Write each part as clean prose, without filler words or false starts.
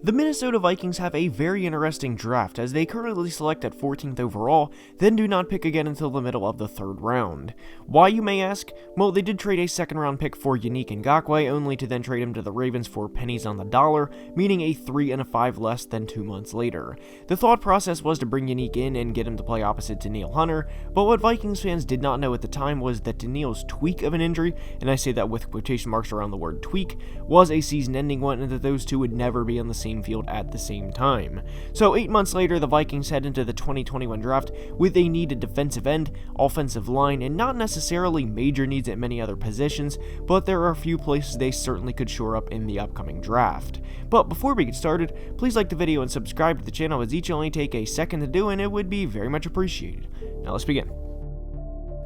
The Minnesota Vikings have a very interesting draft as they currently select at 14th overall, then do not pick again until the middle of the 3rd round. Why, you may ask? Well, they did trade a 2nd round pick for Yannick Ngakoue, only to then trade him to the Ravens for pennies on the dollar, meaning a 3 and a 5 less than 2 months later. The thought process was to bring Yannick in and get him to play opposite Danielle Hunter, but what Vikings fans did not know at the time was that Danielle's tweak of an injury, and I say that with quotation marks around the word tweak, was a season-ending one, and that those two would never be on the same field at the same time. So 8 months later, the Vikings head into the 2021 draft with a needed defensive end, offensive line, and not necessarily major needs at many other positions, but there are a few places they certainly could shore up in the upcoming draft. But before we get started, please like the video and subscribe to the channel, as each only take a second to do and it would be very much appreciated. Now let's begin.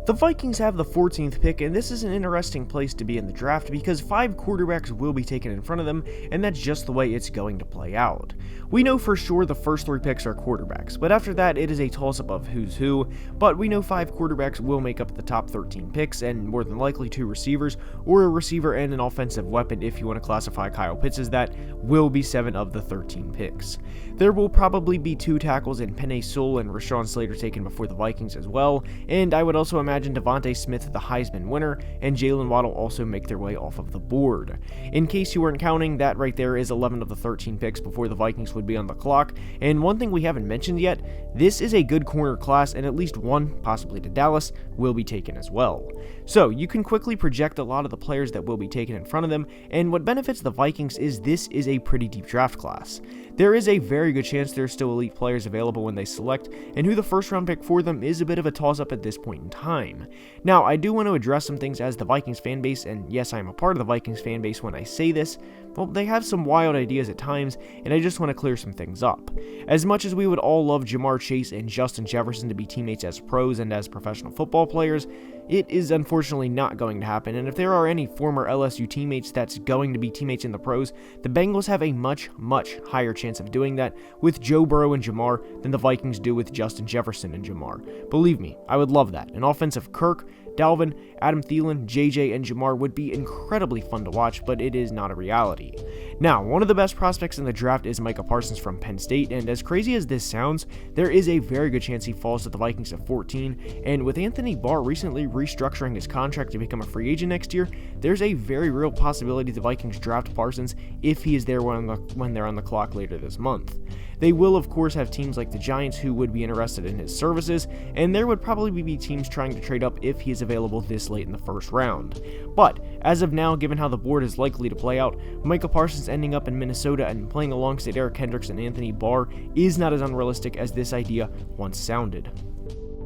The Vikings have the 14th pick, and this is an interesting place to be in the draft because 5 quarterbacks will be taken in front of them, and that's just the way it's going to play out. We know for sure the first 3 picks are quarterbacks, but after that it is a toss-up of who's who, but we know 5 quarterbacks will make up the top 13 picks, and more than likely 2 receivers, or a receiver and an offensive weapon if you want to classify Kyle Pitts as that, will be 7 of the 13 picks. There will probably be 2 tackles in pennies and Rashawn Slater taken before the Vikings as well, and I would also imagine Devontae Smith, the Heisman winner, and Jalen Waddle also make their way off of the board. In case you weren't counting, that right there is 11 of the 13 picks before the Vikings would be on the clock, and one thing we haven't mentioned yet, this is a good corner class, and at least one, possibly to Dallas, will be taken as well. So you can quickly project a lot of the players that will be taken in front of them, and what benefits the Vikings is this is a pretty deep draft class. There is a very good chance there's still elite players available when they select, and who the first round pick for them is a bit of a toss-up at this point in time. Now, I do want to address some things as the Vikings fan base, and yes, I am a part of the Vikings fan base when I say this. Well, they have some wild ideas at times, and I just want to clear some things up. As much as we would all love Ja'Marr Chase and Justin Jefferson to be teammates as pros and as professional football players, it is unfortunately not going to happen, and if there are any former LSU teammates that's going to be teammates in the pros, the Bengals have a much higher chance of doing that with Joe Burrow and Ja'Marr than the Vikings do with Justin Jefferson and Ja'Marr. Believe me, I would love that. An offensive Kirk, Dalvin, Adam Thielen, JJ, and Ja'Marr would be incredibly fun to watch, but it is not a reality. Now, one of the best prospects in the draft is Micah Parsons from Penn State, and as crazy as this sounds, there is a very good chance he falls to the Vikings at 14, and with Anthony Barr recently restructuring his contract to become a free agent next year, there's a very real possibility the Vikings draft Parsons if he is there when they're on the clock later this month. They will, of course, have teams like the Giants who would be interested in his services, and there would probably be teams trying to trade up if he is available this late in the first round. But, as of now, given how the board is likely to play out, Micah Parsons ending up in Minnesota and playing alongside Eric Kendricks and Anthony Barr is not as unrealistic as this idea once sounded.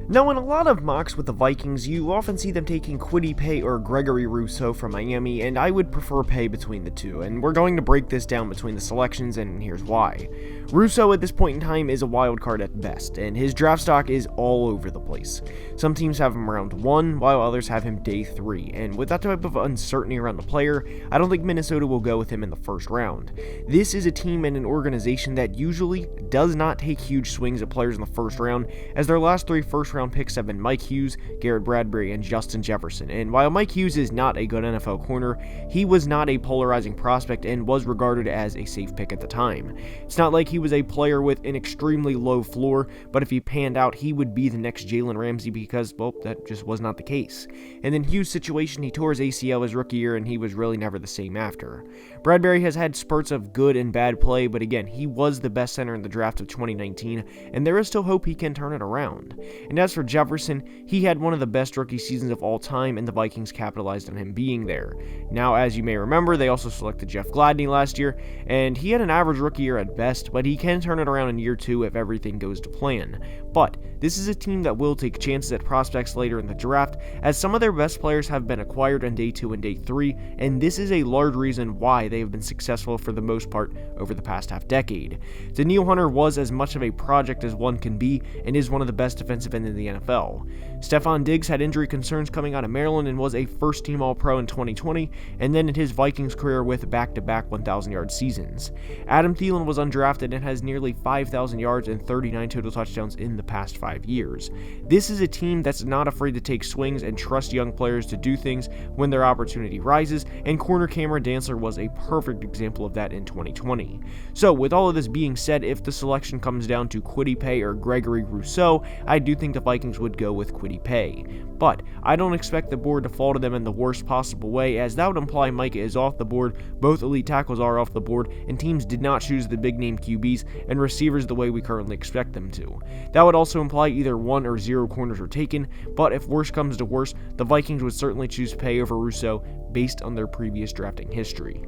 Now, in a lot of mocks with the Vikings, you often see them taking Kwity Paye or Gregory Rousseau from Miami, and I would prefer Paye between the two, and we're going to break this down between the selections, and here's why. Rousseau at this point in time is a wild card at best, and his draft stock is all over the place. Some teams have him round 1, while others have him day 3, and with that type of uncertainty around the player, I don't think Minnesota will go with him in the first round. This is a team and an organization that usually does not take huge swings at players in the first round, as their last 3 first-round picks have been Mike Hughes, Garrett Bradbury, and Justin Jefferson, and while Mike Hughes is not a good NFL corner, he was not a polarizing prospect and was regarded as a safe pick at the time. It's not like he was a player with an extremely low floor, but if he panned out, he would be the next Jalen Ramsey because, well, that just was not the case. And in Hughes' situation, he tore his ACL his rookie year, and he was really never the same after. Bradbury has had spurts of good and bad play, but again, he was the best center in the draft of 2019, and there is still hope he can turn it around. And as for Jefferson, he had one of the best rookie seasons of all time, and the Vikings capitalized on him being there. Now, as you may remember, they also selected Jeff Gladney last year, and he had an average rookie year at best, but he can turn it around in year 2 if everything goes to plan. But this is a team that will take chances at prospects later in the draft, as some of their best players have been acquired on day 2 and day 3, and this is a large reason why they have been successful for the most part over the past half decade. Danielle Hunter was as much of a project as one can be, and is one of the best defensive ends in the NFL. Stephon Diggs had injury concerns coming out of Maryland and was a first-team All-Pro in 2020, and then in his Vikings career with back-to-back 1,000-yard seasons. Adam Thielen was undrafted and has nearly 5,000 yards and 39 total touchdowns in the past 5 years. This is a team that's not afraid to take swings and trust young players to do things when their opportunity rises, and corner Cameron Dantzler was a perfect example of that in 2020. So, with all of this being said, if the selection comes down to Kwity Paye or Gregory Rousseau, I do think the Vikings would go with Kwity Paye. But I don't expect the board to fall to them in the worst possible way, as that would imply Micah is off the board, both elite tackles are off the board, and teams did not choose the big name QBs and receivers the way we currently expect them to. That would also imply either 1 or 0 corners are taken, but if worse comes to worse, the Vikings would certainly choose Paye over Rousseau based on their previous drafting history.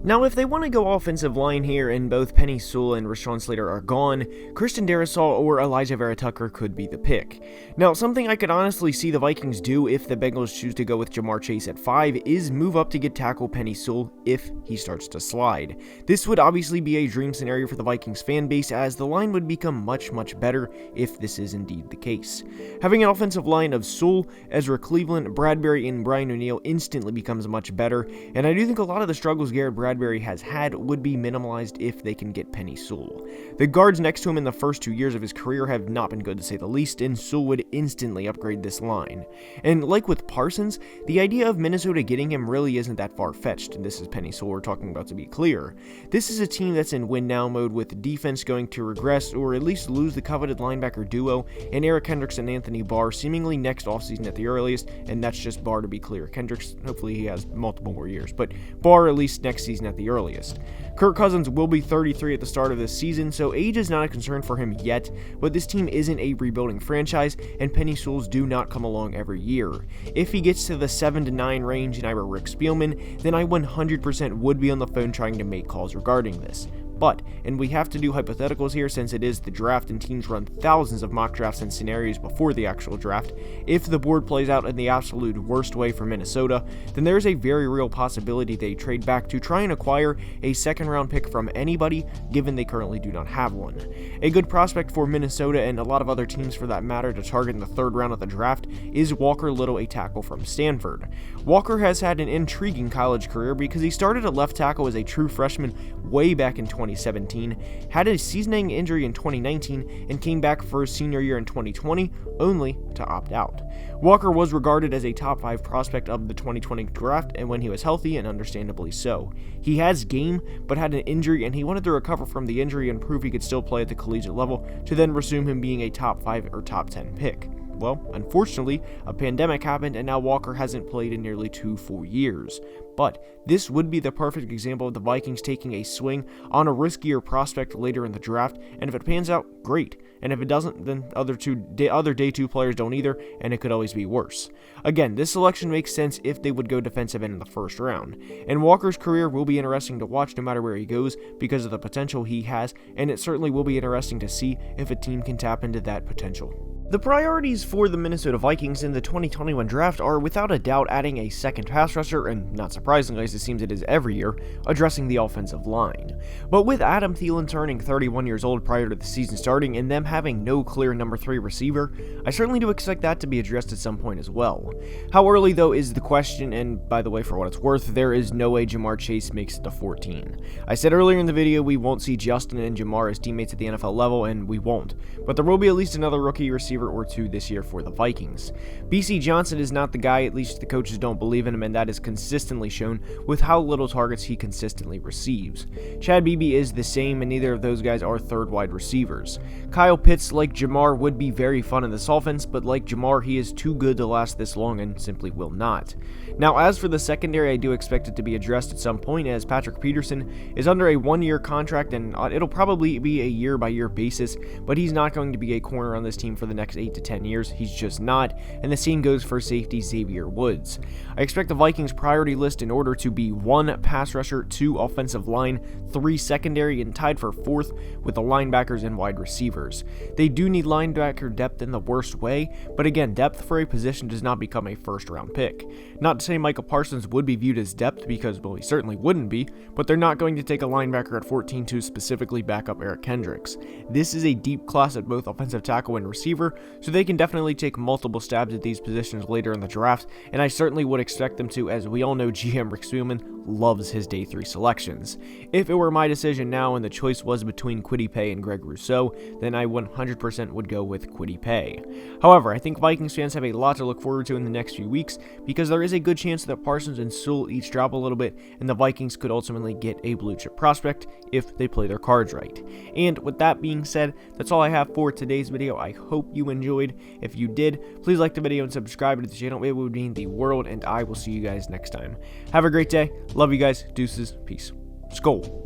Now, if they want to go offensive line here and both Penei Sewell and Rashawn Slater are gone, Christian Darrisaw or Elijah Vera Tucker could be the pick. Now, something I could honestly see the Vikings do if the Bengals choose to go with Ja'Marr Chase at 5 is move up to get tackle Penei Sewell if he starts to slide. This would obviously be a dream scenario for the Vikings fan base, as the line would become much better if this is indeed the case. Having an offensive line of Sewell, Ezra Cleveland, Bradbury, and Brian O'Neill instantly becomes much better, and I do think a lot of the struggles Garrett Bradbury has had would be minimalized if they can get Penei Sewell. The guards next to him in the first 2 years of his career have not been good to say the least, and Sewell would instantly upgrade this line. And like with Parsons, the idea of Minnesota getting him really isn't that far-fetched, and this is Penei Sewell we're talking about, to be clear. This is a team that's in win-now mode, with defense going to regress or at least lose the coveted linebacker duo, and Eric Kendricks and Anthony Barr seemingly next offseason at the earliest, and that's just Barr to be clear. Kendricks, hopefully he has multiple more years, but Barr at least next season at the earliest. Kirk Cousins will be 33 at the start of this season, so age is not a concern for him yet, but this team isn't a rebuilding franchise, and Penei Sewells do not come along every year. If he gets to the 7 to 9 range and I were Rick Spielman, then I 100% would be on the phone trying to make calls regarding this. But, and we have to do hypotheticals here since it is the draft and teams run thousands of mock drafts and scenarios before the actual draft, if the board plays out in the absolute worst way for Minnesota, then there is a very real possibility they trade back to try and acquire a second round pick from anybody, given they currently do not have one. A good prospect for Minnesota and a lot of other teams for that matter to target in the third round of the draft is Walker Little, a tackle from Stanford. Walker has had an intriguing college career because he started at left tackle as a true freshman way back in 2017, had a season-ending injury in 2019, and came back for his senior year in 2020, only to opt out. Walker was regarded as a top 5 prospect of the 2020 draft, and when he was healthy, and understandably so. He has game, but had an injury, and he wanted to recover from the injury and prove he could still play at the collegiate level, to then resume him being a top 5 or top 10 pick. Well, unfortunately, a pandemic happened, and now Walker hasn't played in nearly 2 full years. But this would be the perfect example of the Vikings taking a swing on a riskier prospect later in the draft, and if it pans out, great. And if it doesn't, then other day 2 players don't either, and it could always be worse. Again, this selection makes sense if they would go defensive end in the first round. And Walker's career will be interesting to watch no matter where he goes because of the potential he has, and it certainly will be interesting to see if a team can tap into that potential. The priorities for the Minnesota Vikings in the 2021 draft are without a doubt adding a second pass rusher, and not surprisingly as it seems it is every year, addressing the offensive line. But with Adam Thielen turning 31 years old prior to the season starting and them having no clear number 3 receiver, I certainly do expect that to be addressed at some point as well. How early though is the question, and by the way, for what it's worth, there is no way Ja'Marr Chase makes it to 14. I said earlier in the video we won't see Justin and Ja'Marr as teammates at the NFL level, and we won't, but there will be at least another rookie receiver or 2 this year for the Vikings. BC Johnson is not the guy, at least the coaches don't believe in him, and that is consistently shown with how little targets he consistently receives. Chad Beebe is the same, and neither of those guys are third wide receivers. Kyle Pitts, like Ja'Marr, would be very fun in this offense, but like Ja'Marr, he is too good to last this long and simply will not. Now, as for the secondary, I do expect it to be addressed at some point, as Patrick Peterson is under a 1-year contract, and it'll probably be a year-by-year basis, but he's not going to be a corner on this team for the next 8 to 10 years. He's just not, and the same goes for safety Xavier Woods. I expect the Vikings' priority list in order to be 1 pass rusher, 2 offensive line, 3 secondary, and tied for 4th with the linebackers and wide receivers. They do need linebacker depth in the worst way, but again, depth for a position does not become a first-round pick. Not to say Micah Parsons would be viewed as depth, because, well, he certainly wouldn't be, but they're not going to take a linebacker at 14 to specifically back up Eric Kendricks. This is a deep class at both offensive tackle and receiver, so they can definitely take multiple stabs at these positions later in the draft, and I certainly would expect them to, as we all know GM Rick Spielman loves his day 3 selections. If it were my decision now and the choice was between Kwity Paye and Greg Rousseau, then I 100% would go with Kwity Paye. However, I think Vikings fans have a lot to look forward to in the next few weeks, because there is a good chance that Parsons and Sewell each drop a little bit, and the Vikings could ultimately get a blue chip prospect if they play their cards right. And with that being said, that's all I have for today's video. I hope you enjoyed. If you did, please like the video and subscribe to the channel. It would mean the world, and I will see you guys next time. Have a great day. Love you guys. Deuces. Peace. Skol.